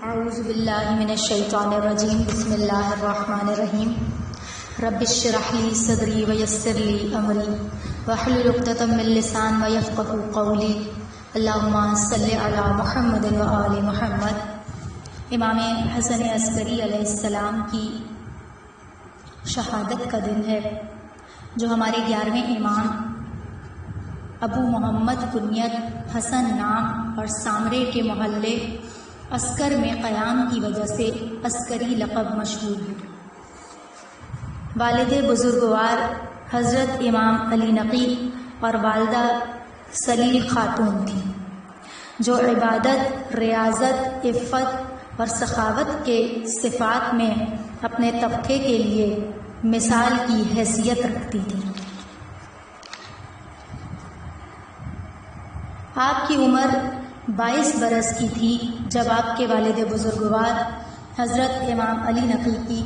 اعوذ باللہ من الشیطان الرجیم بسم اللہ الرحمن الرحیم رب اشرح لی صدری ویسر لی امری واحلل عقدۃ من لسانی یفقہوا قولی اللہم صلی علی محمد و آل محمد۔ امام حسن عسکری علیہ السلام کی شہادت کا دن ہے جو ہمارے 11ویں امام ابو محمد کنیت حسن نام اور سامرے کے محلے عسکر میں قیام کی وجہ سے عسکری لقب مشہور ہے۔ والد بزرگوار حضرت امام علی نقی اور والدہ سلیل خاتون تھیں جو عبادت، ریاضت، عفت اور سخاوت کے صفات میں اپنے طبقے کے لیے مثال کی حیثیت رکھتی تھیں۔ آپ کی عمر 22 برس کی تھی جب آپ کے والد بزرگوار حضرت امام علی نقی کی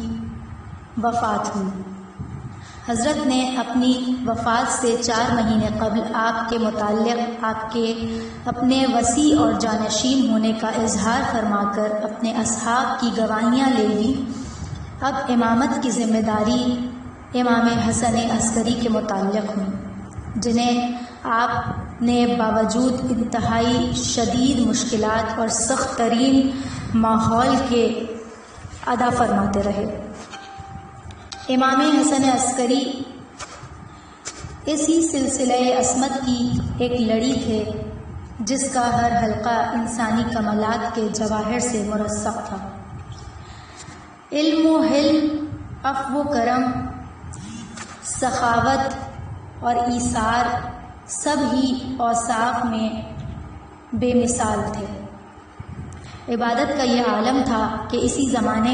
وفات ہوئی۔ حضرت نے اپنی وفات سے 4 مہینے قبل آپ کے متعلق آپ کے اپنے وسیع اور جانشین ہونے کا اظہار فرما کر اپنے اصحاب کی گواہیاں لے لی۔ اب امامت کی ذمہ داری امام حسن عسکری کے متعلق ہوئی جنہیں آپ نے باوجود انتہائی شدید مشکلات اور سخت ترین ماحول کے ادا فرماتے رہے۔ امام حسن عسکری اسی سلسلہ عصمت کی ایک لڑی تھے جس کا ہر حلقہ انسانی کمالات کے جواہر سے مرصع تھا۔ علم و حلم، عفو و کرم، سخاوت اور ایثار سب ہی اوصاف میں بے مثال تھے۔ عبادت کا یہ عالم تھا کہ اس زمانے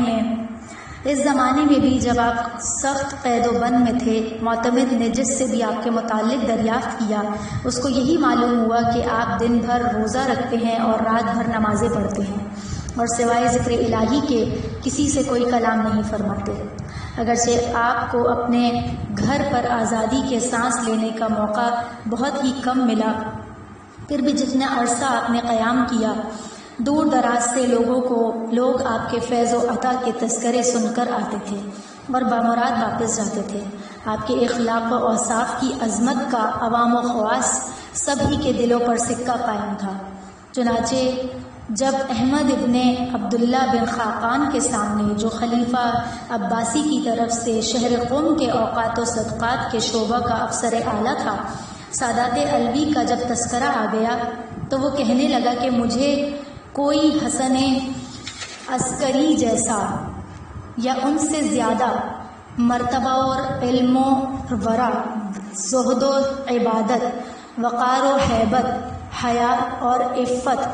میں بھی جب آپ سخت قید و بند میں تھے، معتمد نے جس سے بھی آپ کے متعلق دریافت کیا اس کو یہی معلوم ہوا کہ آپ دن بھر روزہ رکھتے ہیں اور رات بھر نمازیں پڑھتے ہیں اور سوائے ذکر الہی کے کسی سے کوئی کلام نہیں فرماتے۔ اگرچہ آپ کو اپنے گھر پر آزادی کے سانس لینے کا موقع بہت ہی کم ملا، پھر بھی جتنا عرصہ آپ نے قیام کیا، دور دراز سے لوگ آپ کے فیض و عطا کے تذکرے سن کر آتے تھے اور بامراد واپس جاتے تھے۔ آپ کے اخلاق و اوصاف کی عظمت کا عوام و خواص سبھی کے دلوں پر سکہ قائم تھا۔ چنانچہ جب احمد ابن عبداللہ بن خاقان کے سامنے، جو خلیفہ عباسی کی طرف سے شہر قم کے اوقات و صدقات کے شعبہ کا افسر اعلیٰ تھا، سادات علوی کا جب تذکرہ آ گیا تو وہ کہنے لگا کہ مجھے کوئی حسن عسکری جیسا یا ان سے زیادہ مرتبہ اور علم و ورع، زہد و عبادت، وقار و ہیبت، حیا اور عفت،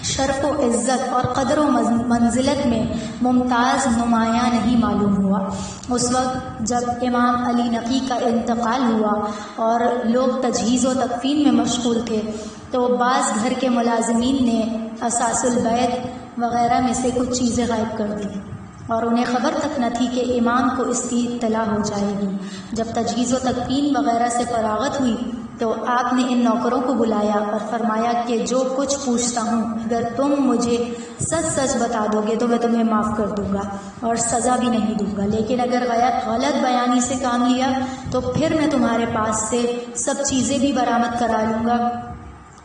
شرف و عزت اور قدر و منزلت میں ممتاز نمایاں نہیں معلوم ہوا۔ اس وقت جب امام علی نقی کا انتقال ہوا اور لوگ تجہیز و تکفین میں مشغول تھے تو بعض گھر کے ملازمین نے اساس البیت وغیرہ میں سے کچھ چیزیں غائب کر دیں اور انہیں خبر تک نہ تھی کہ امام کو اس کی اطلاع ہو جائے گی۔ جب تجہیز و تکفین وغیرہ سے فراغت ہوئی تو آپ نے ان نوکروں کو بلایا اور فرمایا کہ جو کچھ پوچھتا ہوں اگر تم مجھے سچ بتا دو گے تو میں تمہیں معاف کر دوں گا اور سزا بھی نہیں دوں گا، لیکن اگر غلط بیانی سے کام لیا تو پھر میں تمہارے پاس سے سب چیزیں بھی برآمد کرا لوں گا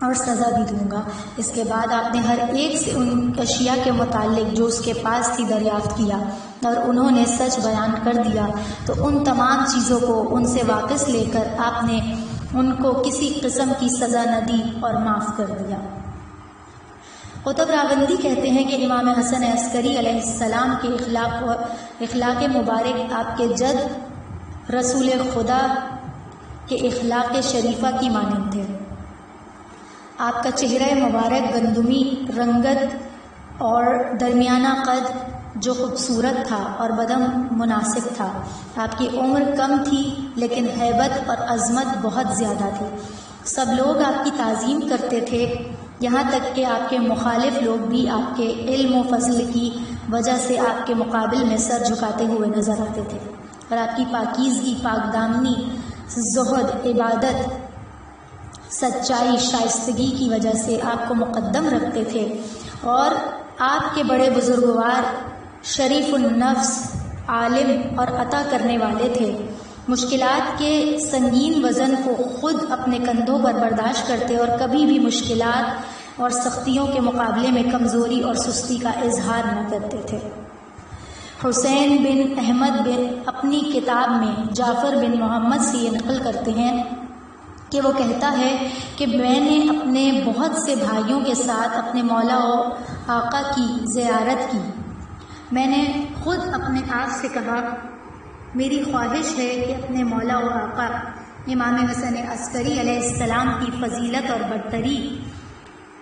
اور سزا بھی دوں گا۔ اس کے بعد آپ نے ہر ایک سے ان اشیاء کے متعلق جو اس کے پاس تھی دریافت کیا اور انہوں نے سچ بیان کر دیا تو ان تمام چیزوں کو ان سے واپس لے کر آپ نے ان کو کسی قسم کی سزا نہ دی اور معاف کر دیا۔ قطب راوندی کہتے ہیں کہ امام حسن عسکری علیہ السلام کے اخلاق مبارک آپ کے جد رسول خدا کے اخلاق شریفہ کی مانند تھے۔ آپ کا چہرہ مبارک گندمی رنگت اور درمیانہ قد جو خوبصورت تھا اور بدن مناسب تھا۔ آپ کی عمر کم تھی لیکن ہیبت اور عظمت بہت زیادہ تھی۔ سب لوگ آپ کی تعظیم کرتے تھے، یہاں تک کہ آپ کے مخالف لوگ بھی آپ کے علم و فضل کی وجہ سے آپ کے مقابل میں سر جھکاتے ہوئے نظر آتے تھے اور آپ کی پاکیزگی، پاک دامنی، زہد، عبادت، سچائی، شائستگی کی وجہ سے آپ کو مقدم رکھتے تھے اور آپ کے بڑے بزرگوار شریف النفس، عالم اور عطا کرنے والے تھے۔ مشکلات کے سنگین وزن کو خود اپنے کندھوں پر برداشت کرتے اور کبھی بھی مشکلات اور سختیوں کے مقابلے میں کمزوری اور سستی کا اظہار نہ کرتے تھے۔ حسین بن احمد بن اپنی کتاب میں جعفر بن محمد سے یہ نقل کرتے ہیں کہ وہ کہتا ہے کہ میں نے اپنے بہت سے بھائیوں کے ساتھ اپنے مولا و آقا کی زیارت کی۔ میں نے خود اپنے آپ سے کہا، میری خواہش ہے کہ اپنے مولا و آقا امام حسن عسکری علیہ السلام کی فضیلت اور برتری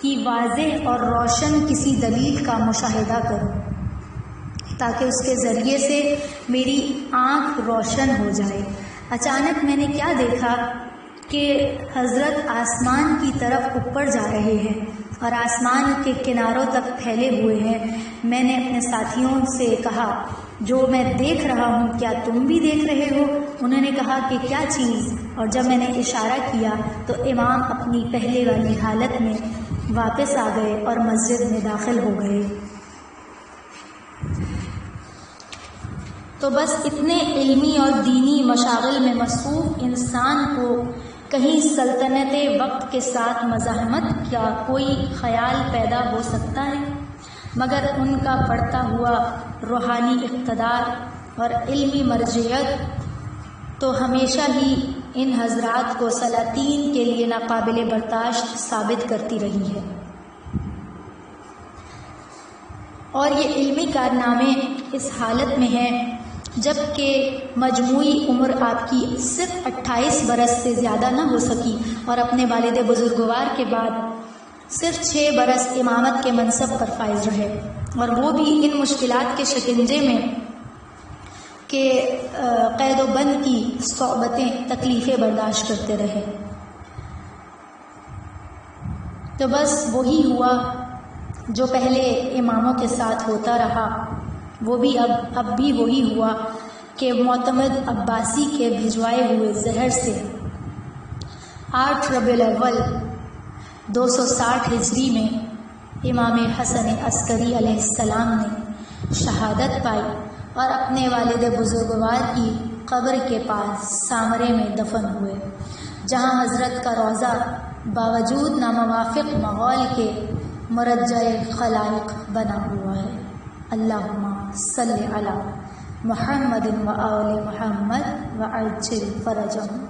کی واضح اور روشن کسی دلیل کا مشاہدہ کروں تاکہ اس کے ذریعے سے میری آنکھ روشن ہو جائے۔ اچانک میں نے کیا دیکھا کہ حضرت آسمان کی طرف اوپر جا رہے ہیں اور آسمان کے کناروں تک پھیلے ہوئے ہیں۔ میں نے اپنے ساتھیوں سے کہا، جو میں دیکھ رہا ہوں کیا تم بھی دیکھ رہے ہو؟ انہوں نے کہا کہ کیا چیز؟ اور جب میں نے اشارہ کیا تو امام اپنی پہلے والی حالت میں واپس آ گئے اور مسجد میں داخل ہو گئے۔ تو بس اتنے علمی اور دینی مشاغل میں مصروف انسان کو کہیں سلطنت وقت کے ساتھ مزاحمت کا کوئی خیال پیدا ہو سکتا ہے؟ مگر ان کا بڑھتا ہوا روحانی اقتدار اور علمی مرجعیت تو ہمیشہ ہی ان حضرات کو سلاطین کے لیے ناقابل برداشت ثابت کرتی رہی ہے، اور یہ علمی کارنامے اس حالت میں ہیں جبکہ مجموعی عمر آپ کی صرف 28 برس سے زیادہ نہ ہو سکی، اور اپنے والد بزرگوار کے بعد صرف 6 برس امامت کے منصب پر فائز رہے، اور وہ بھی ان مشکلات کے شکنجے میں کہ قید و بند کی صعوبتیں تکلیفیں برداشت کرتے رہے۔ تو بس وہی ہوا جو پہلے اماموں کے ساتھ ہوتا رہا، وہ بھی اب بھی وہی ہوا کہ معتمد عباسی کے بھجوائے ہوئے زہر سے 8 ربیع الاول 260 ہجری میں امام حسن عسکری علیہ السلام نے شہادت پائی اور اپنے والد بزرگوار کی قبر کے پاس سامرے میں دفن ہوئے، جہاں حضرت کا روضہ باوجود ناموافق ماحول کے مرجع خلائق بنا ہوا ہے۔ اللہم صلی علی محمد و آل محمد وعجل فرجہم۔